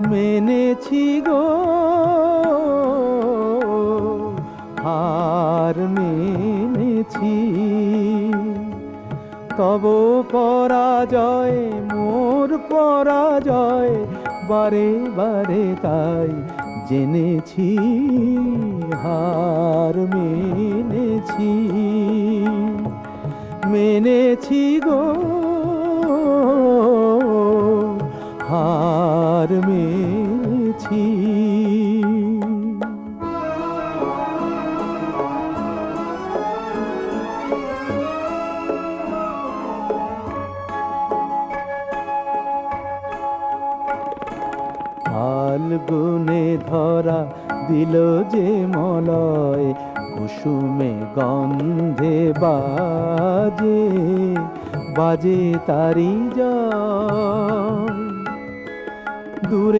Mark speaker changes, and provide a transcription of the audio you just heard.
Speaker 1: মেনেছি গো হার মেনেছি, তব পরাজয় মোর পরাজয় বারে বারে তাই জেনেছি, হার মেনেছি। মেনেছি গো হার মেনেছি। ফাল্গুনে ধরা দিল যে মলয়, কুসুমে গন্ধে বাজে বাজে তারি জয়। দূরে